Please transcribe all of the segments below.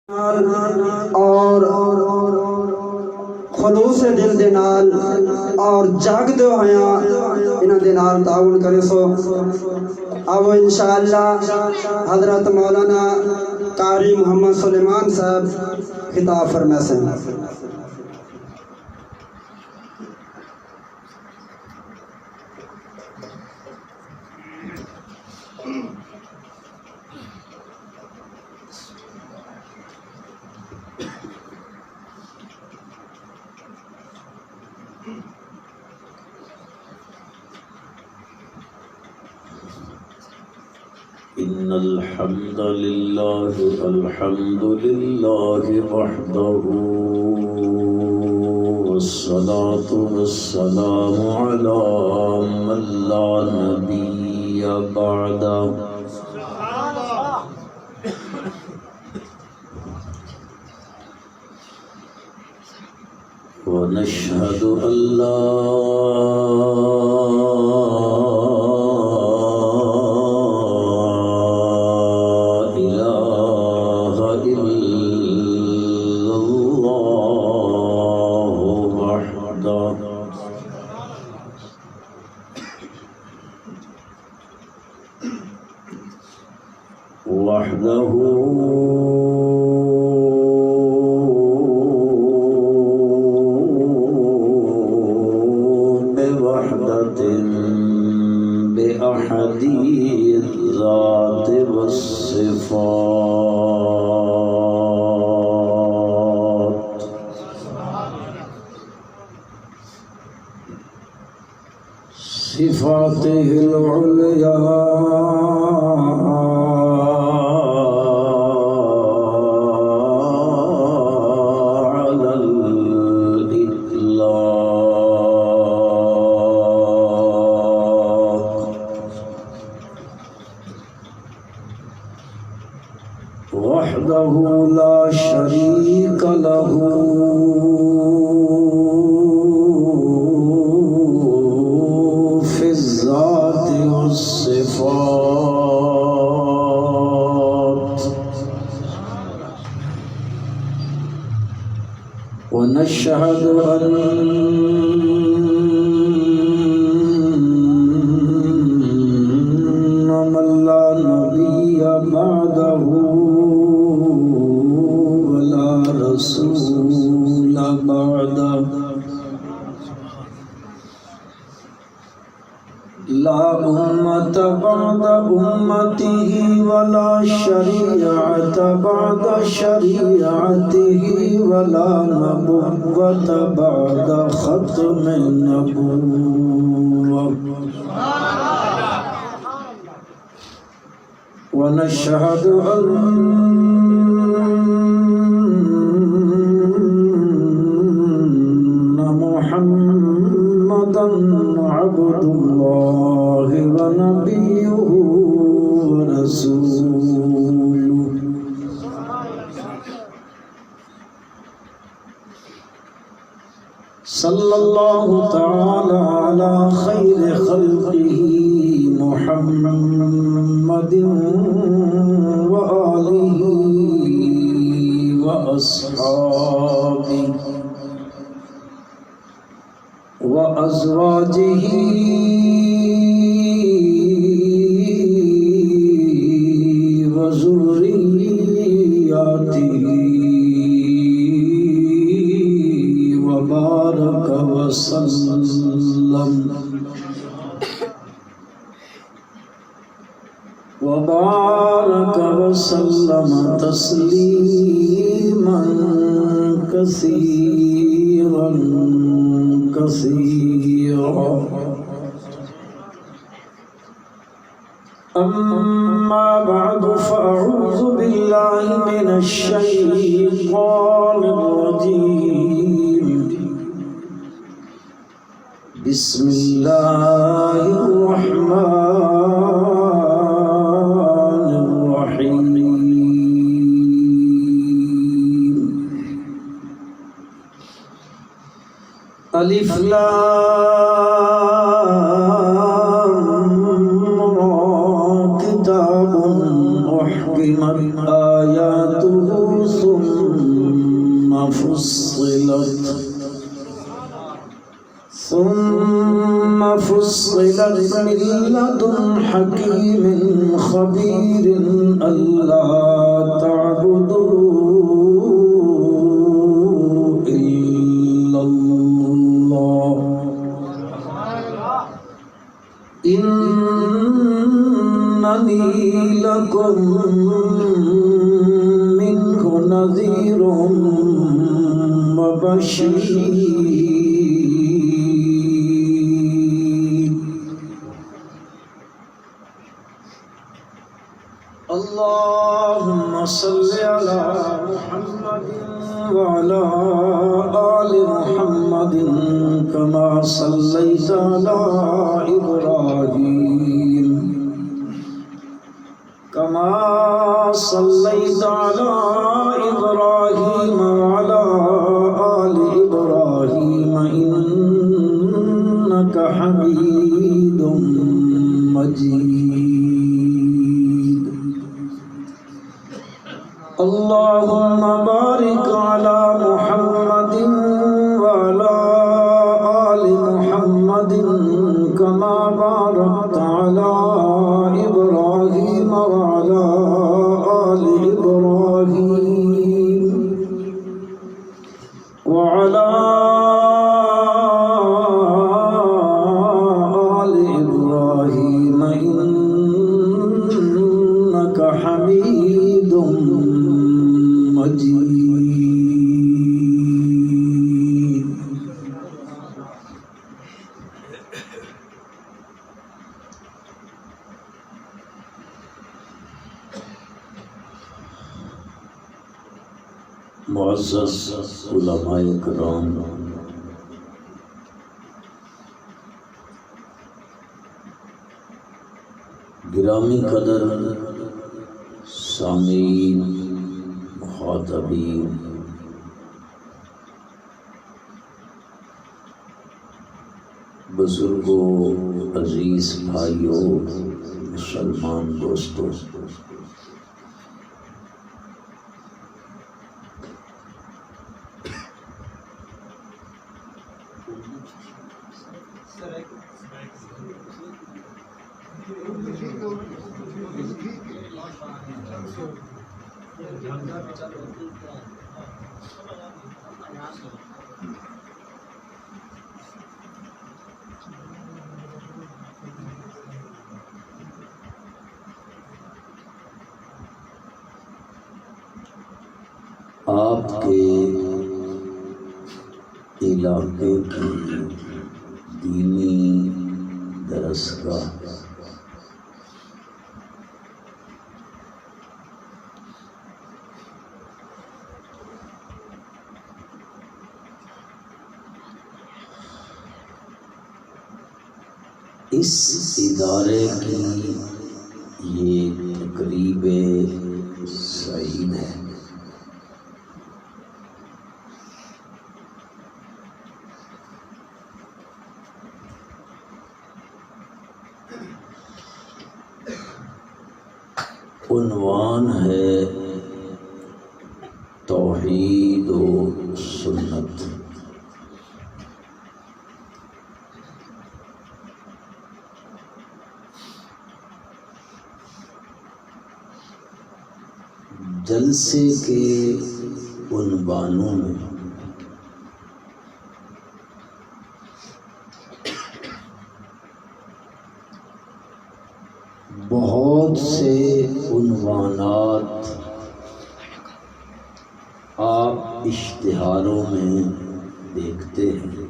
اور خلوص دل دے نال اور جاگ دے ہویاں انہاں دے نال تعاون کرے سو اب انشاءاللہ حضرت مولانا قاری محمد سلیمان صاحب خطاب فرمائے سے إن الحمد لله وحده والصلاة والسلام على من لا نبي بعده ونشهد أن لا وحده بوحدة بأحدية الذات والصفات صفاته العليا وحده لا شريك له في الذات والصفات ونشهد أن من لا نبي بعده رسول بعد لا أمة بعد أمته ولا شريعة بعد شريعته ولا نبوة بعد ختم النبوة ونشهد أن محمدًا عبد الله ونبيه ورسوله صلى الله تعالى على خير خلقه محمد وآله وأصحابه وأزواجه وذرياته وبارك وسلم تسليما كثيرا كثيرا أما بعد فأعوذ بالله من الشيطان الرجيم بسم الله الرحمن الرحيم ألف لام را كتاب أحكمت آياته ثم فصلت من لدن حكيم خبير ألا تعبدوا إلا الله إنني لكم منه نذير وبشير اللهم صل على محمد وعلى آل محمد كما صليت على إبراهيم وعلى آل إبراهيم إنك حميد مجيد اللهم بارك على محمد وعلى آل محمد كما باركت على إبراهيم وعلى آل إبراهيم وعلى آل إبراهيم إنك حميد مجيد معزز علماء کرام، گرامی قدر سامعین، مخاطبین، بزرگوں، عزیز بھائیوں، مسلمان دوستوں، آپ کے علاقے کی دینی درسگاہ اس ادارے کی یہ تقریب سعید ہے۔ عنوان ہے توحید و سنت۔ جلسے کے عنوانوں میں بہت سے عنوانات آپ اشتہاروں میں دیکھتے ہیں۔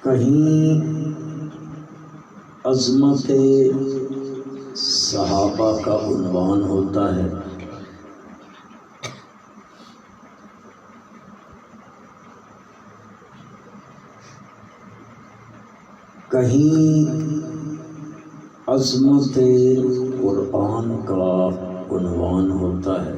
کہیں عظمت صحابہ کا عنوان ہوتا ہے، کہیں عظمت قرآن کا عنوان ہوتا ہے،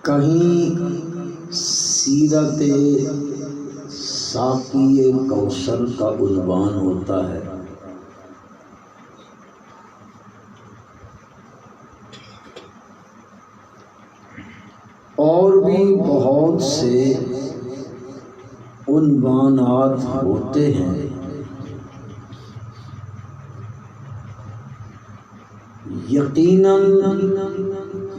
کہیں سیرت سیرت ساقی کوثر کا عنوان ہوتا ہے. اور بھی بہت سے عنوانات ہوتے ہیں. یقیناً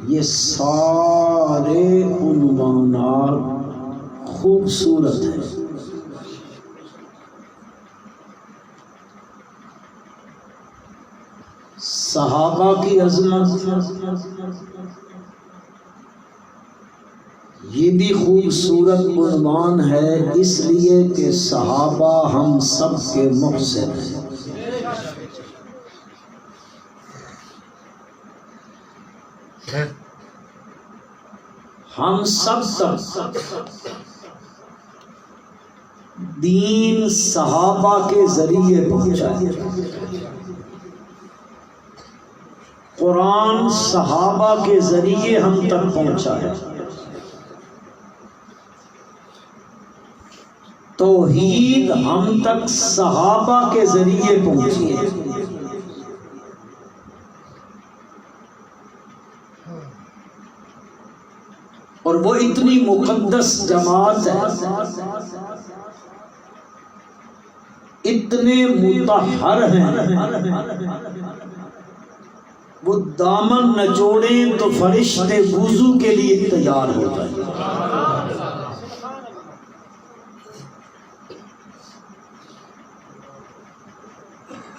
یہ سارے عنوانات خوبصورت ہیں. صحابہ کی عظمت یہ بھی خوبصورت عنوان ہے، اس لیے کہ صحابہ ہم سب کے محسن ہیں. ہم سب دین صحابہ کے ذریعے پہنچا ہے. قرآن صحابہ کے ذریعے ہم تک پہنچا ہے. توحید ہم تک صحابہ کے ذریعے پہنچی ہے. اور وہ اتنی مقدس جماعت ہے، اتنے مطہر ہیں، وہ دامن نچوڑیں تو فرشتے وضو کے لیے تیار ہو جائیں.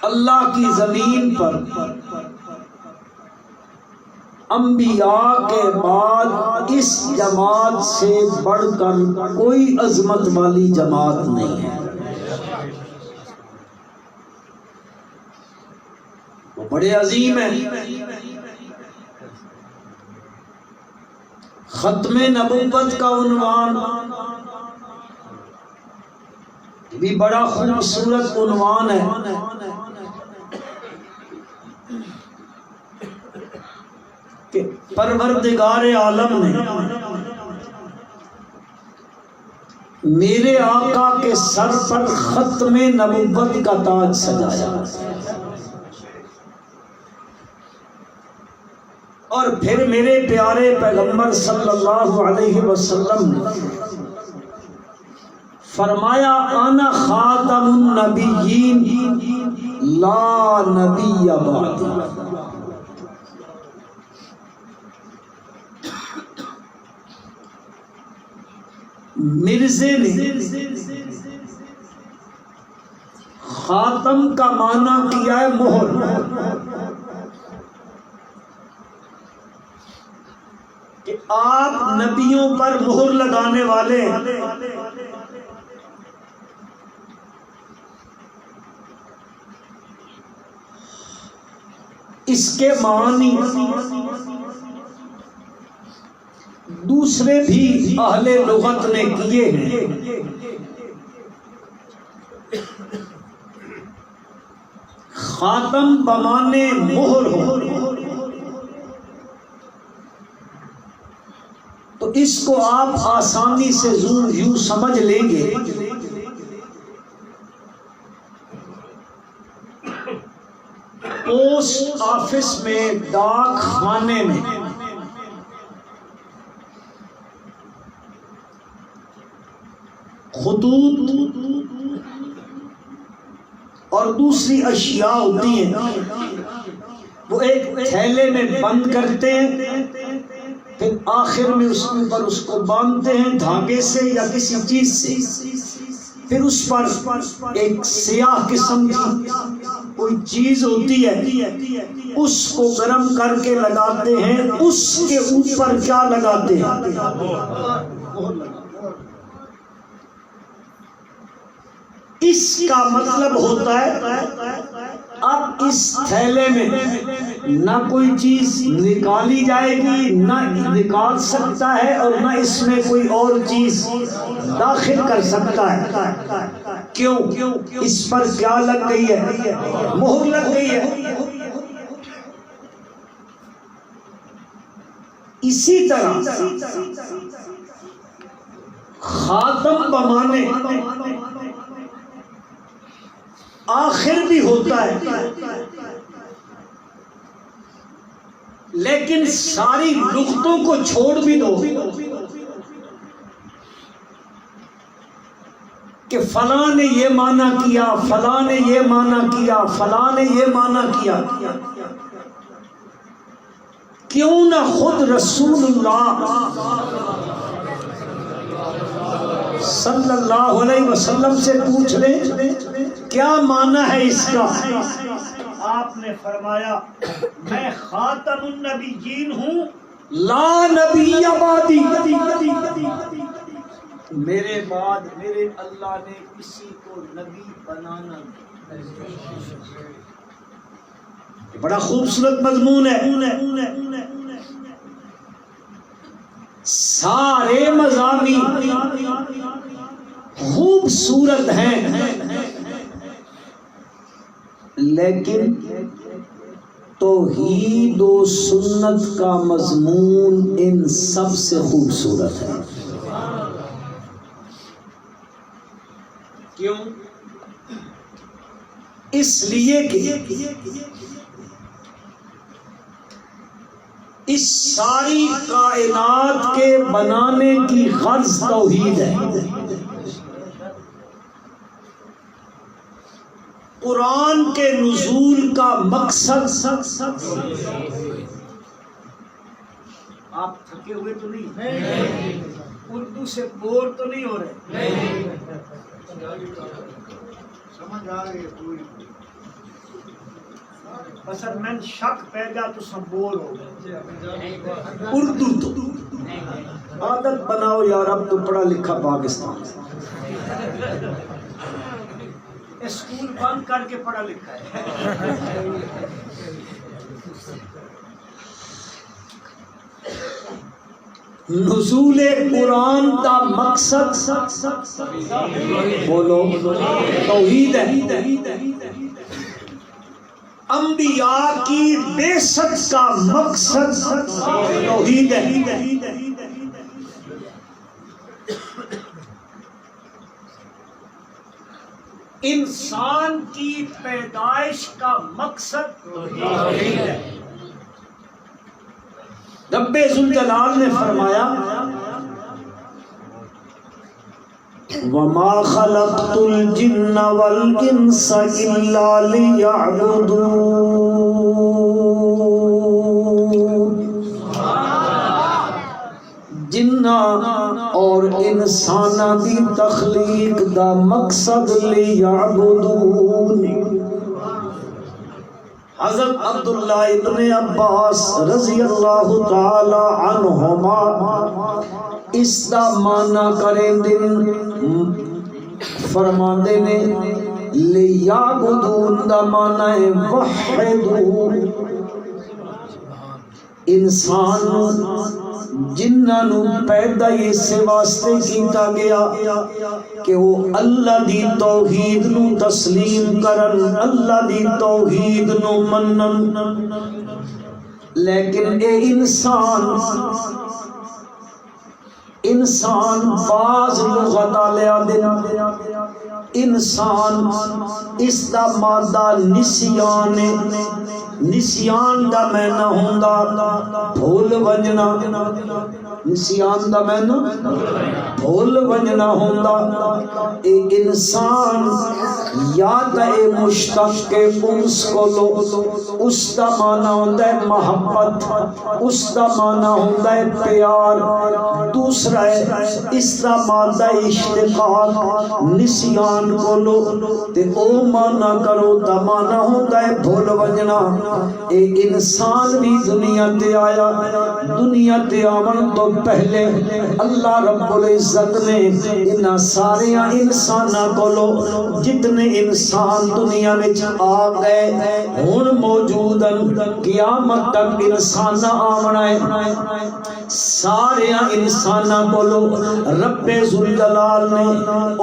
اللہ کی زمین پر انبیاء کے بعد اس جماعت سے بڑھ کر کوئی عظمت والی جماعت نہیں ہے. وہ بڑے عظیم ہیں. ختم نبوت کا عنوان بھی بڑا خوبصورت عنوان ہے. کہ پروردگار عالم نے میرے آقا کے سر پر ختم نبوت کا تاج سجایا، اور پھر میرے پیارے پیغمبر صلی اللہ علیہ وسلم نے فرمایا انا خاتم النبیین لا نبی بعدی. مرزے نے خاتم کا معنی کیا ہے مہر. کہ آپ نبیوں پر مہر لگانے والے ہیں. اس کے معنی دوسرے بھی اہل لغت نے کیے ہیں. خاتم بمانے مہر ہو تو اس کو آپ آسانی سے یوں سمجھ لیں گے پوسٹ آفس میں، ڈاک خانے میں خطوط اور دوسری اشیاء ہوتی ہیں، وہ ایک تھیلے میں بند کرتے ہیں، پھر آخر میں اس پر اس کو باندھتے ہیں دھاگے سے یا کسی چیز سے، پھر اس پر ایک سیاہ قسم کی کوئی چیز ہوتی ہے، اس کو گرم کر کے لگاتے ہیں. اس کے اوپر کیا لگاتے ہیں؟ اس کا مطلب ہوتا ہے اب اس تھیلے میں نہ کوئی چیز نکالی جائے گی، نہ نکال سکتا ہے، اور نہ اس میں کوئی اور چیز داخل کر سکتا ہے. کیوں؟ اس پر کیا لگ گئی ہے؟ مہر لگ گئی ہے. اسی طرح خاتم بمانے آخر بھی ہوتا ہے، لیکن ساری نقطوں کو چھوڑ بھی دو کہ فلاں نے یہ معنی کیا، فلاں نے یہ معنی کیا، فلاں نے یہ معنی کیا، کیوں نہ خود رسول اللہ صلی اللہ علیہ وسلم سے پوچھ لیں کیا معنی ہے اس کا؟ آپ نے فرمایا میں خاتم النبیین ہوں، لا نبی بعدی، میرے بعد میرے اللہ نے کسی کو نبی بنانا نہیں۔ بڑا خوبصورت مضمون ہے، سارے مضامین خوبصورت ہیں، لیکن توحید و سنت کا مضمون ان سب سے خوبصورت ہے۔ کیوں؟ اس لیے کہ اس ساری کائنات کے بنانے کی غرض توحید ہے۔ قرآن کے نزول کا مقصد، آپ تھکے ہوئے تو نہیں؟ اردو سے بور تو نہیں ہو رہے؟ سمجھ آ گئی پوری؟ اصل میں شک پیدا تو سب بور ہو گئے۔ اردو تو عادت بناؤ یار، اب تو پڑھا لکھا پاکستان، اسکول بند کر کے پڑھا لکھا ہے۔ نزول قرآن کا مقصد بولو توحید ہے۔ انبیاء کی بعثت کا مقصد توحید ہے۔ انسان کی پیدائش کا مقصد توحید ہے۔ رب ذوالجلال نے فرمایا وَمَا خَلَقْتُ الْجِنَّ وَالْإِنسَ إِلَّا لِيَعْبُدُونِ، جنہ اور انسانہ دی تخلیق دا مقصد لیعبدون۔ حضرت عبداللہ ابن عباس رضی اللہ تعالی عنہما اس دا معنی کریں دن فرماندے نے لیعبدون دا معنی وحدو، انسان جنہاں نو پیدا اس واسطے کیتا گیا کہ وہ اللہ دی توحید نو تسلیم کرن، اللہ دی توحید نو منن، لیکن اے انسان بعض لغت لیا دینا، انسان اس دا مادہ نسیان دا معنی ہوندا بھول ونجنا، نسیان دا معنی بھول ونجنا ہوندا۔ اے انسان یا تے اے مشتق کے انس کو لو، اس دا معنی ہوندا ہے محبت، اس دا معنی ہوندا ہے پیار، دوسرا ہے اس دا مادہ اشتقاق، نسیان کو لو تے او معنی کرو دا معنی ہوندا ہے بھول ونجنا۔ اے انسان بھی دنیا تے آیا، دنیا تے آمن تو پہلے اللہ رب العزت نے انہاں سارے انساناں کولو جتنے انسان دنیا وچ آ گئے ہن موجودن قیامت تک انسان آمنا ہے، سارے انساناں کولو رب ذوالجلال نے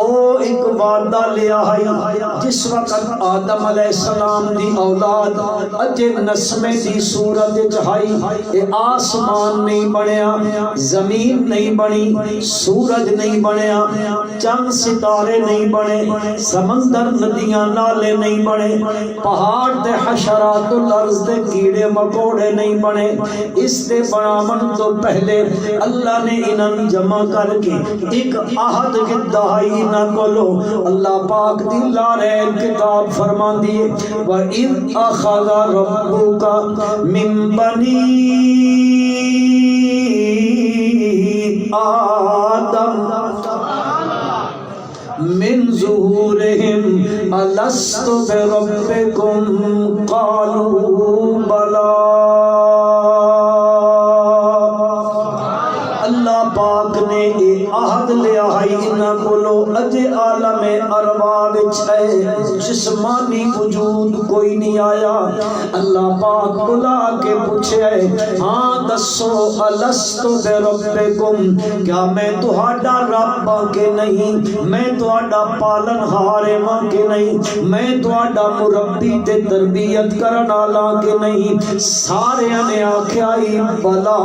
او ایک وعدہ لیا ہے۔ جس وقت آدم علیہ السلام دی اولاد اجے نسمے دی صورت چاہائی اے آسمان نہیں بنیا، زمین نہیں بنی، سورج نہیں بنیا، چند ستارے نہیں بنے، سمندر ندیاں نالے نہیں بنے، پہاڑ تے حشرات الارض تے کیڑے مکوڑے نہیں بنے۔ اس تے بناون تو پہلے اللہ نے انہاں جمع کر کے ایک عہد گدائی انہاں کولو۔ اللہ پاک دی لارین کتاب فرمان دیے وَإِذْ أَخَذَ رَبُّكَ مِن بَنِي آدم من ظہورہم أَلَسْتُ بِرَبِّكُمْ قَالُوا بَلَىٰ۔ اللہ پاک نے یہ عہد لیا ہے انہاں کولو اج عالم ارواح وچ ہے جسمانی وجود کوئی نہیں آیا۔ اللہ پاک بلا کے پوچھے ہاں دسو الست بربکم، کیا میں تہاڈا رب ہاں کہ نہیں، میں تہاڈا پالن ہار ہاں کہ نہیں، میں تہاڈا مربی تے تربیت کرن والا کہ نہیں؟ سارے نے آکھیا بلا،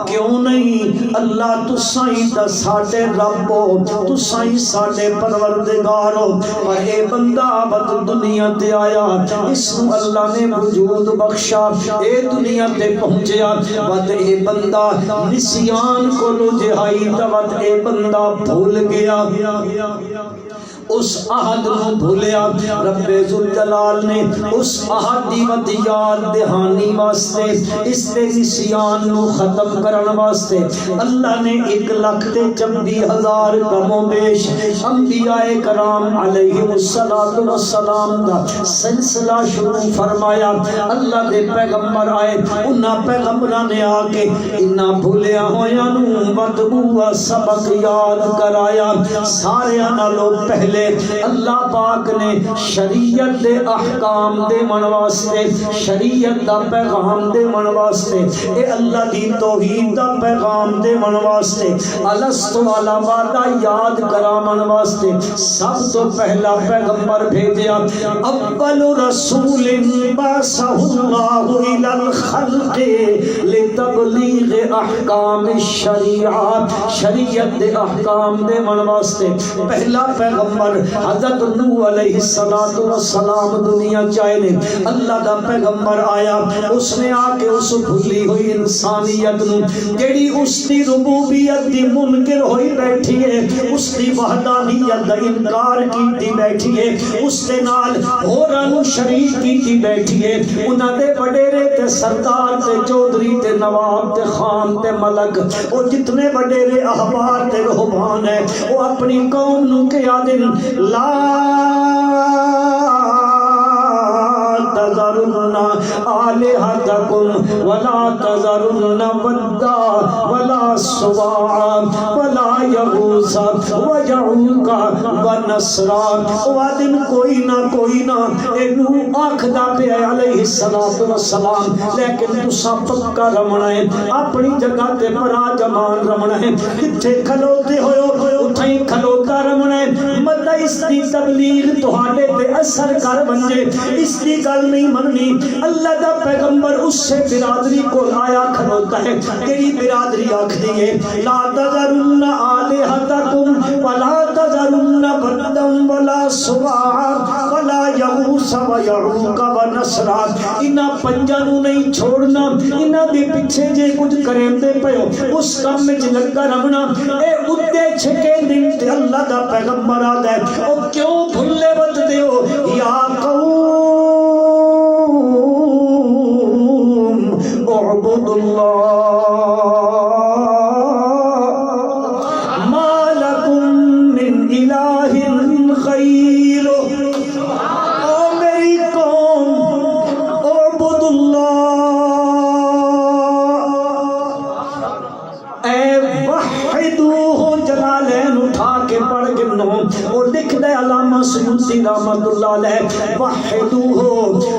کیوں نہیں؟ اللہ تسائیں تا ساڈے رب ہو، تسائیں ساڈے پروردگار ہو، اور اے بندہ بد دنیا تے آیا، اس کو اللہ نے وجود بخشا، اے دنیا تے پہنچیا، ود اے بندہ نسیان کو لو جہائی ود اے بندہ بھول گیا، اس عہد نو بھولیا۔ رب ذوالجلال نے اس عہد دی ود یاد دہانی واسطے، اس تے نسیان نو ختم کرن واسطے اللہ نے 1,24,000 کم و بیش انبیاء کرام علیہم السلام دا سلسلہ شروع فرمایا۔ اللہ دے پیغمبر آئے، انہاں پیغمبراں نے آ کے انہاں بھولیا ہویاں نو مطبوع سبق یاد کرایا۔ سارے نالوں پہلے اللہ پاک نے شریعت دے احکام دے من واسطے، شریعت دا پیغام دے من واسطے، اے اللہ دی توحید دا پیغام دے من واسطے، الست والا وعدہ یاد کرامن واسطے سب تو پہلا پیغمبر بھیجیا۔ اول رسول بعثہ اللہ الی الخلق لتبلیغ احکام الشریعہ، شریعت دے احکام دے من واسطے پہلا پیغمبر حضرت نوح علیہ السلام دنیا چائے نے، اللہ دا پیغمبر آیا، اس نے آ کے اس بھولی ہوئی انسانیت نو جیڑی اس دی ربوبیت دی منکر ہوئی بیٹھی ہے، اس دی وحدانیت دا انکار کیتی بیٹھی ہے، اس دے نال ہوراں نو شریک کیتی بیٹھی ہے، انہاں دے وڈیرے تے سردار تے چودھری تے نواب تے خان تے ملک، او جتنے وڈیرے احبار تے رہبان ہیں، وہ اپنی قوم نو کیا دن لا تذرن آلہتکم ولا تذرن ودا ولا سواعا ولا یغوث ویعوق ونسرا۔ وادن کوئی نہ اینو آکھدا پیا علیہ السلام، لیکن تساں پکا رمنا ہے، اپنی جگہ تے پراجمان رمنا ہے، جتھے کھلوتے ہوئے اتھیں کھلوتا رمنا ہے، مت اس دی تبلیغ تہاڈے تے اثر کر بنجے، اس دی گل نہیں مننی۔ اللہ دا پیغمبر اس سے برادری کو آیا کھلوتا ہے، تیری برادری آکھدی ہے لا تذرن آلہتکم ولا تذرن ودا ولا سواعا ولا یغوث ویعوق ونسرا۔ انہاں پنجاں نو نہیں چھوڑنا، انہاں دے پیچھے جے کچھ کریندے پیو اس کام وچ لگا رہنا۔ اے اُتے چھکے دن تے اللہ دا پیغمبر آدا ہے، او کیوں بھلے بت دیو یا قوم اعبدوا اللہ ما لکم من الہ غیرہ۔ او میری قوم اعبدوا اللہ، اے وحدوہ، جلالین اٹھا کے پڑھ گنو، اور لکھ دے علامہ سیوطی رحمت اللہ علیہ وحدوہ،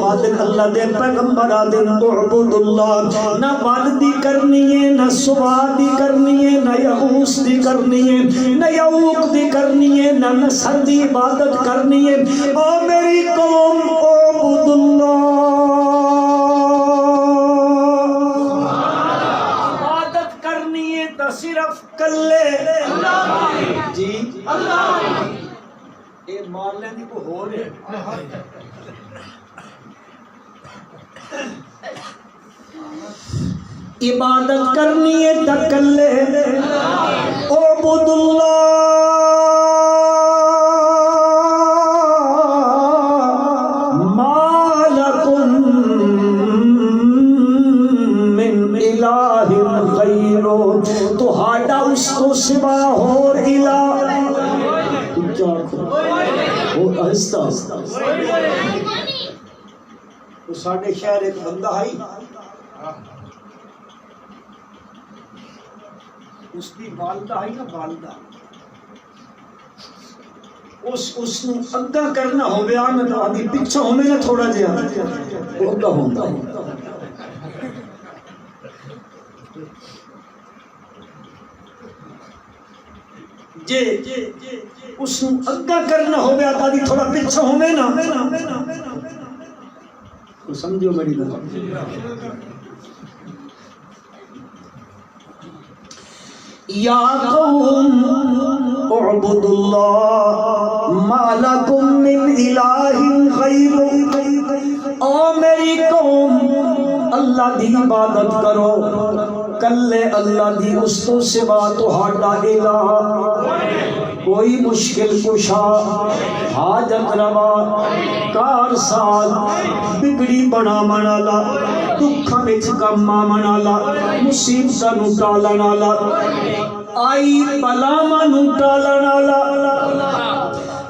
آدن اللہ دے پیغمبر آدن اعبد اللہ، نہ والدی کرنی ہے، نہ سوا دی کرنی ہے، نہ یغوث دی کرنی ہے، نہ یعوق دی کرنی ہے، نہ نصر دی عبادت کرنی ہے۔ او میری قوم اعبد اللہ کلے جی یہ مار لینی کو ہو رہے عبادت کرنی ہے تکلے اعبد اللہ ما لکم من الہ غیرو تو ہاڈا اس کو سوا اور الہ وہ آہستہ وہ ساڑھے شہر ایک بندہ آئی اس کی والدہ آئی نا والدہ اس نو اگا کرنا ہو گیا میں تو آدھی پچھا ہونے نا تھوڑا جہا وہ اگا ہوتا جے اس نو اگا کرنا ہو گیا آدھی تھوڑا پچھا ہونے نا سمجھو بڑی بات یا قوم اعبدوا اللہ ما لکم من الہ غیر او میری قوم اللہ دی عبادت کرو کلے اللہ دی اس تو سوا تہاڈا الہ کوئی مشکل کشا حاجت روا کار ساز بگڑی بنا منالا دکھاں وچ کما منالا مصیبتاں نو ٹالن والا آئی بلاواں نو ٹالن والا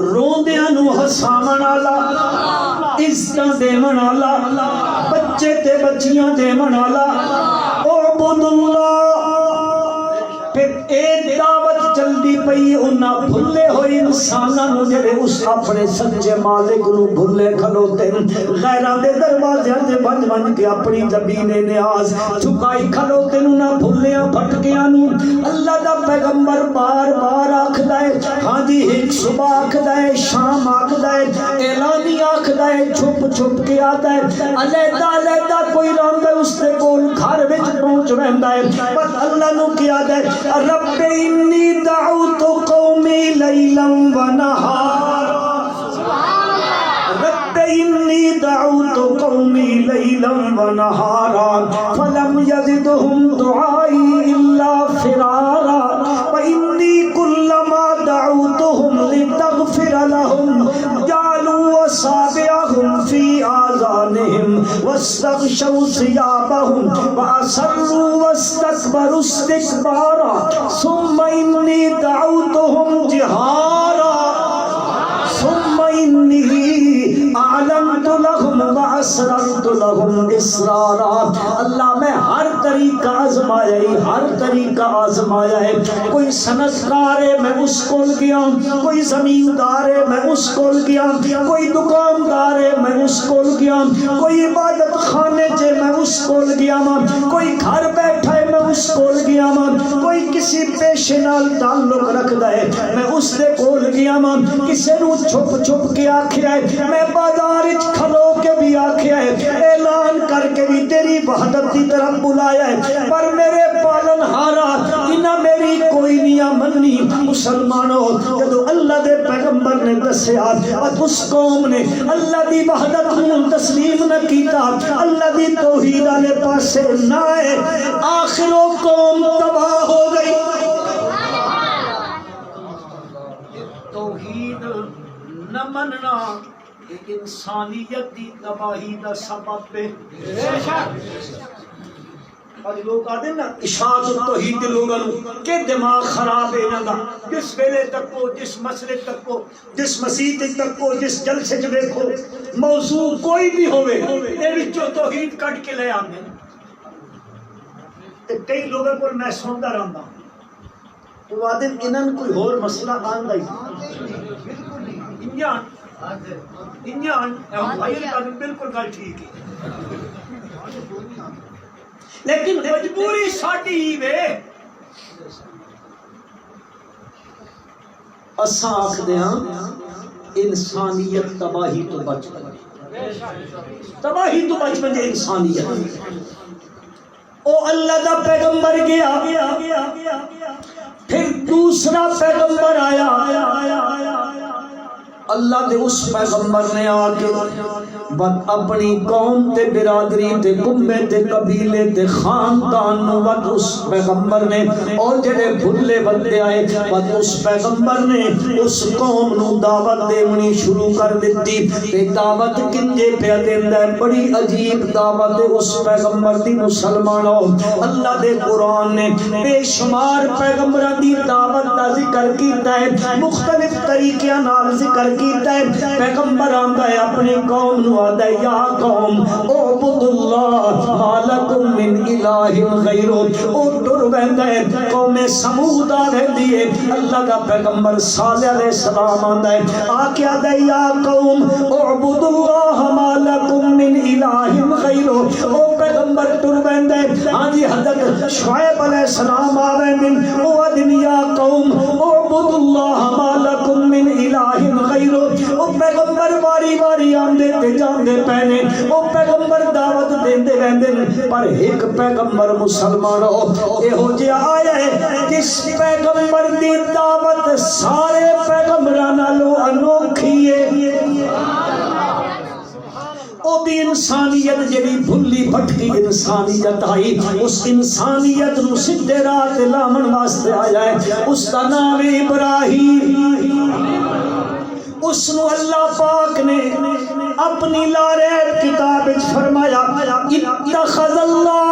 روندیاں نو ہساون والا عزتاں دیون والا بچے تے بچیاں دیون والا اعبد اللہ پھر اے دعوت چلدی پئی انہاں بھلے ہوئے انساناں جڑے اس اپنے سچے مالک نو بھلے کھلوتے غیراں دے دروازیاں تے بن بن کے اپنی زمین نیاز چکائی کھلوتے نہ بھلیاں بھٹکیاں نو اللہ دا پیغمبر بار بار آکھدا ہے ہاں جی ایک صبح آکھدا ہے شام آکھدا ہے اعلانی آکھدا ہے چھپ چھپ کے آتا ہے علیحدہ علیحدہ کوئی رہندا ہے اس دے کول گھر وچ پہنچ رہندا ہے پر اللہ نو کیا ہے رب انی دعوت قومی لیلا ونہارا رب انی دعوت قومی لیلا ونہارا فلم یزدہم دعائی الا فرارا وانی کلما دعوتہم لتغفر لہم جعلوا اصابعہم فی آذانہم واستغشوا ثیابہم واسروا واستکبروا استکبارا ثم انی دعوتہم جہارا ثم انی اعلنت لہم واسررت لہم اسرارا اللہ میں ہر طریقہ آزمایا ہر طریقہ آزمایا ہے کوئی صنعتکار ہے میں اس کول گیا کوئی زمیندار ہے میں اس کول گیا کوئی دکاندار ہے میں اس کول گیا کوئی عبادت خانے چے میں اس کول گیا کوئی گھر بیٹھا ہے میں اس کول گیا کوئی کسی پیشے نال تعلق رکھدا ہے میں اس دے کول گیا کسے نو چھپ چھپ کے آکھیا ہے میں بازار وچ کھلو کے بھی آکھیا ہے اعلان کر کے بھی تیری وحدت کی طرف بلایا ہے پر میرے پالن ہارا انہاں میری کوئی نہیں مننی مسلمانوں جدو اللہ دے پیغمبر نے دسیا اس قوم نے اللہ دی وحدت کو تسلیم نہ کیتا اللہ دی توحید والے پاسے نہ آئے آخر وہ قوم تباہ ہو گئی توحید نہ مننا انسانیت دی تباہی دا سبب ہے آج لوگ آدھے نا اشاعت التوحید لوگوں کے دماغ خراب ہے انہاں دا جس ویلے تک کو جس مسئلے تک کو جس مسیح تک کو جس جلسے چ ویکھو موضوع کوئی بھی ہوے اے وچوں توحید کٹ کے لے آندے تے کئی لوگوں کو میں سندا رہندا وہ آدھے انہاں کوئی اور مسئلہ آندا ہی انجان بالکل گل ٹھیک ہے لیکن مجبوری ساڈی ہی وے اساں آکھدے ہاں انسانیت تباہی تو بچ گئی تباہی تو بچ گئی انسانیت او اللہ دا پیغمبر گیا پھر دوسرا پیغمبر آیا، اللہ دے اس پیغمبر نے آ کے بد اپنی قوم تے برادری تے کنبے تے قبیلے تے خاندان نو بد اس پیغمبر نے اور جڑے بھلے بندے آئے بد اس پیغمبر نے اس قوم نو دعوت دینی شروع کر دیتی تے دعوت کنجے پہ دیندا ہے، بڑی عجیب دعوت اس پیغمبر دی مسلمانوں۔ اللہ دے قرآن نے بے شمار پیغمبراں دی دعوت دا ذکر کیتا ہے، مختلف طریقے نال ذکر کیتا ہے۔ پیغمبر آندا ہے اپنی قوم نو آندا ہے یا قوم اعبدوا اللہ ما لکم من الہ غیرہ، او ٹر ویندا ہے قوم سمود آ ویندی ہے، اللہ دا پیغمبر صالح علیہ السلام آندا ہے آ کے آندا ہے یا قوم اعبدوا اللہ ما لکم من الہ غیرہ، او پیغمبر ٹر ویندا ہے ہاں جی حضرت شعیب علیہ السلام آ ویندے او آدم یا قوم اعبدوا اللہ ما لکم من الہ غیرہ، او پیغمبر باری باری آندے تے جاندے پہنے، او پیغمبر دعوت دیندے رہندے، پر ایک پیغمبر مسلمانوں ایہو جہا آیا ہے جس پیغمبر دی دعوت سارے پیغمبراں نالوں انوکھی ہے۔ او دی انسانیت جڑی بھلی بھٹکی انسانیت آئی، اس انسانیت نو سیدھے راہ تے لاون واسطے آیا ہے، اس دا نام ابراہیم۔ اس نو اللہ پاک نے اپنی لارے کتاب وچ فرمایا اتخذ اللہ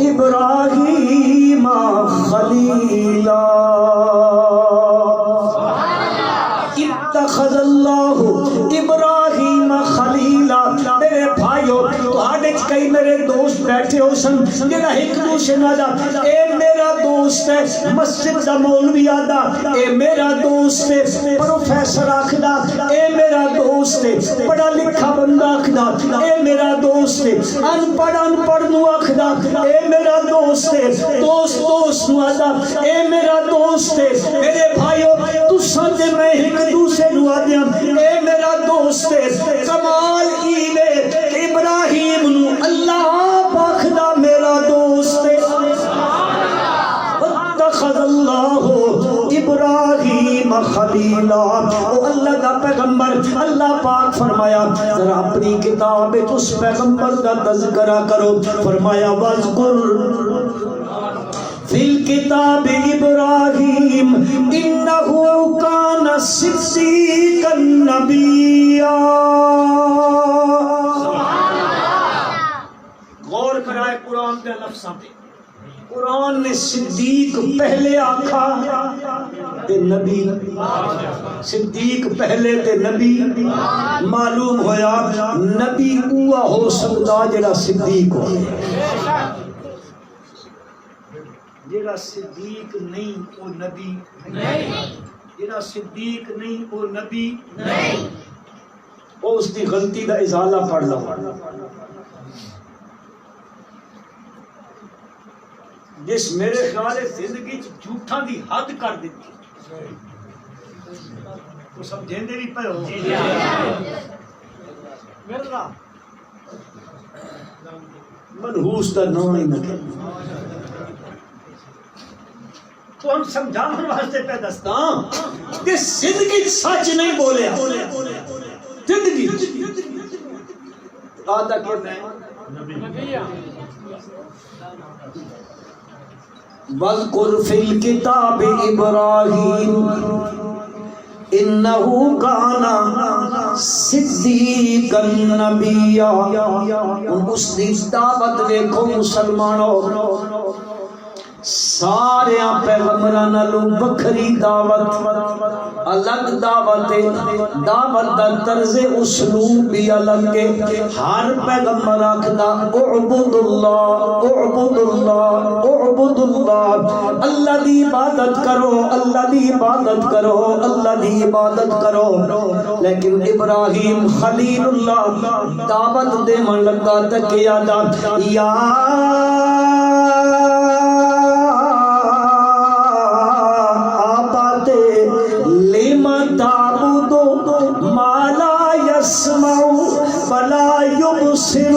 ابراہیم خلیلا، اتخذ اللہ ابراہیم خلیلا۔ میرے بھائیو تہاڈے کئی میرے دوست بیٹھے ہو سن جڑا ایک دوسرے نال اے میرا دوست ہے، مسجد دا مولوی آدا اے میرا دوست ہے، پروفیسر آکھدا اے میرا دوست ہے، پڑھا لکھا بندہ آکھدا اے میرا دوست ہے، ان پڑھ نو آکھدا اے میرا دوست ہے، دوست دوست نو آدا اے میرا دوست ہے۔ میرے بھائیو تساں تے میں ایک دوسرے نو آدیاں اے میرا دوست ہے، کمال ایوے کہ ابراہیم نو اللہ آکھدا میرا دوست ہے۔ اتخذ اللہ ابراہیم خلیلا، او اللہ دا پیغمبر اللہ پاک فرمایا ذرا اپنی کتاب وچ اس پیغمبر دا تذکرہ کرو، فرمایا وذکر فی الکتاب ابراہیم انہ کان صدیقا نبیا۔ غور کرائے قرآن کے لفظاں پہ، قرآن نے صدیق پہلے آکھا تے نبی، صدیق پہلے تے نبی، معلوم ہویا نبی اوہ ہو سکتا جڑا صدیق ہو، جڑا صدیق نہیں وہ نبی نہیں، جڑا صدیق نہیں وہ نبی نہیں، وہ اس دی غلطی دا ازالہ پڑھ لو۔ جس میرے خیال زندگی جھوٹاں دی حد کر دیتی، تو سمجھیں دے بھی پہ ہو منحوس دا نام ہی نہ تو ہم سمجھاؤں واسطے پہ دستاں کہ زندگی سچ نہیں بولے، زندگی آدھا کہ میں وَاذْكُرْ فِي الْكِتَابِ إِبْرَاهِيمَ إِنَّهُ كَانَ صِدِّيقًا نَبِيًّا۔ اس دی دعوت دیکھو مسلمانوں، سارے پیغمبران نالوں بکھری دعوت، الگ دعوت، دعوت دا طرز اسلوب بھی الگ ہے۔ ہر پیغمبر آکھدا اعبد اللہ اعبد اللہ اعبد اللہ، اللہ دی عبادت کرو، اللہ دی عبادت کرو، اللہ دی عبادت کرو۔ لیکن ابراہیم خلیل اللہ دعوت دے من لگا تک یاد یا بلا یبصر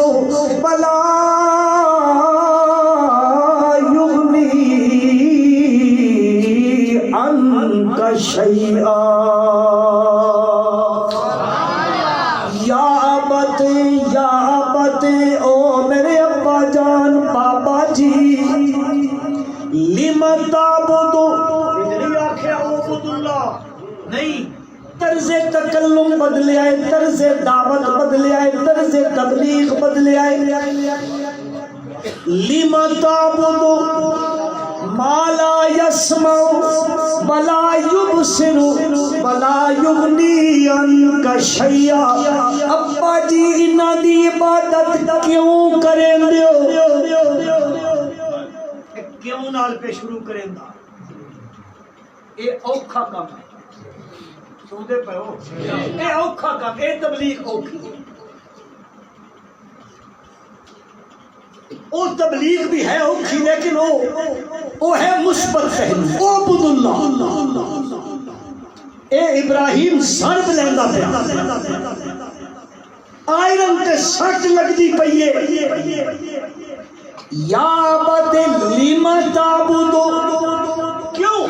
بلا شیئا یا ابت او میرے ابا جان بابا جی لم تعبدو نہیں آکھے عبد اللہ نہیں طرز تکلم بدلے آئے طرز دعوت بدلے آئے طرز تبلیغ بدلے آئے لم تعبدو ما لا يسمع ولا يبصر ولا يغني عنك شيئا ابا جی انہاں دی عبادت کیوں کریں دیو کیوں نال پہ شروع کریں دا اے اوکھا کام ہے سوندے پہ ہو اے اوکھا کام اے تبلیغ اوکھی وہ تبلیغ بھی ہے اوکھی لیکن وہ ہے مثبت پہلو عبد اللہ اے ابراہیم ضرب لیندا پیا آئرن تے سٹ لگدی پئی ہے یا ابت لم تعبدو کیوں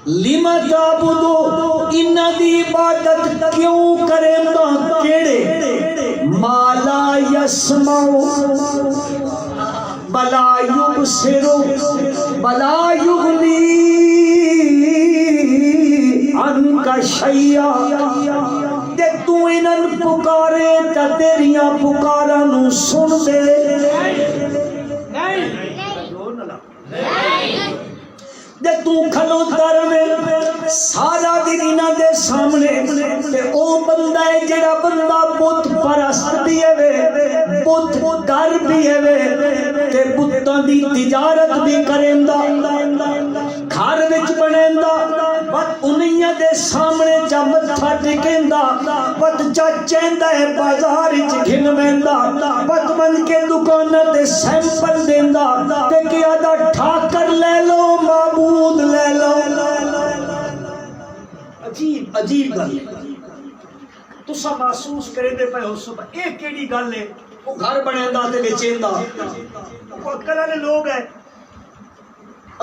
لم تعبدو انہاں دی عبادت کیوں کریں دا کیڑے ما لا يسمع بلا يبصر بلا يغني عنك شيئا تے تو انہاں پکارے تے تیریاں پکاراں نو سن دے دے تو کھلو در میں سارا دن انہاں دے سامنے تے او بندہ ہے جڑا بندہ بت پرست بھی ہے بت در بھی ہے تے بتاں دی تجارت بھی کریندا گھر وچ بنیندا بت انہیاں دے سامنے جا متھا ٹکیندا بت چیندا ہے بازار وچ گھن ویندا بت من کے دکاناں تے سیمپل دیندا تے کیا دا ٹھاکر لے لو معبود لے لو عجیب عجیب گل تسا محسوس کرے دے پے ہو صبح اے کیڑی گل ہے وہ گھر بنیندا تے وچیندا وہ عقل والے لوگ ہیں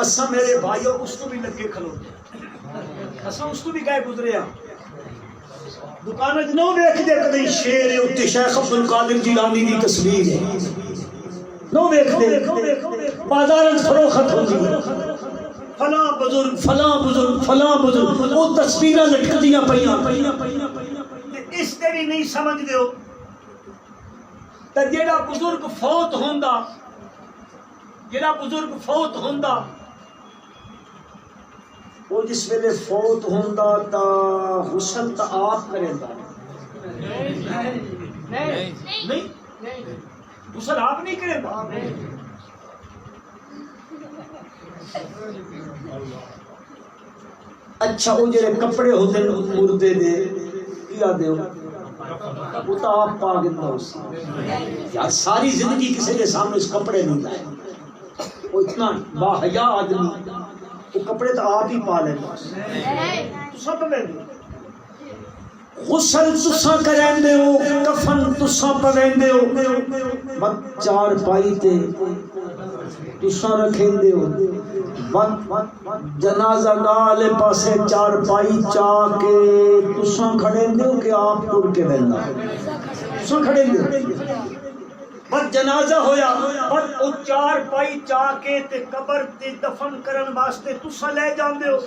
اساں میرے بھائیو اس کو بھی لگے کھلوتے اساں اس کو بھی گئے گزرے ہاں دکان وچ نو ویکھ دے کدی شیر ہے اوتے شیخ عبد القادر جیلانی دی تصویر ہے نو ویکھ دے بازار وچ فروخت ہوندی ہے فلاں بزرگ فلاں بزرگ فلاں بزرگ وہ تصویراں لٹکدیاں پیاں اس تے بھی نہیں سمجھ دیو تے جیڑا بزرگ فوت ہوندا وہ جس ویلے فوت ہوندا تا غسل تا آپ کریندا نہیں غسل آپ نہیں کریندا اچھا وہ جڑے کپڑے ہوندے مردے دے کیا دیو وہ تو آپ پا گندا اس یار ساری زندگی کسی کے سامنے اس کپڑے نہیں لائے وہ اتنا باحیا آدمی وہ کپڑے تو آپ ہی پا لیں تو سب پویندے غسل تساں کریندے ہو کفن تساں پویندے ہو مت چار پائی تے تساں رکھیندے ہو جنازہ نالے پاسے چار پائی چاہ کے تساں کھڑیندے ہو کہ آپ ٹر کے ویندا تساں کھڑیندے ہو بس جنازہ ہویا بس او چار پائی چاہ کے تے قبر تے دفن کرن واسطے تساں لے جاندے ہو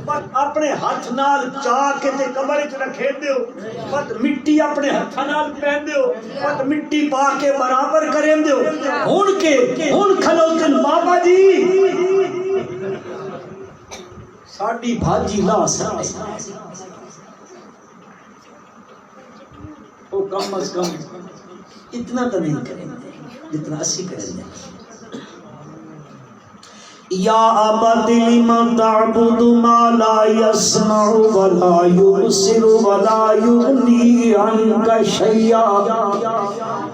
بس اپنے ہاتھ نال چاہ کے تے قبر وچ رکھیندے ہو بس مٹی اپنے ہاتھ نال پیندے ہو بس مٹی پا کے برابر کریندے ہو ہن کھلوتن بابا جی ساڈی بھاجی لا سکتے وہ کم از کم اتنا تو نہیں کریں گے جتنا اسی کریں گے یا ابت لم تعبد ما لا يسمع ولا يبصر ولا يغني عنك شيئا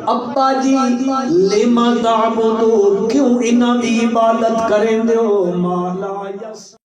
ابا جی لم تعبد کیوں انہاں دی عبادت کریں دے ہو ما لا يسمع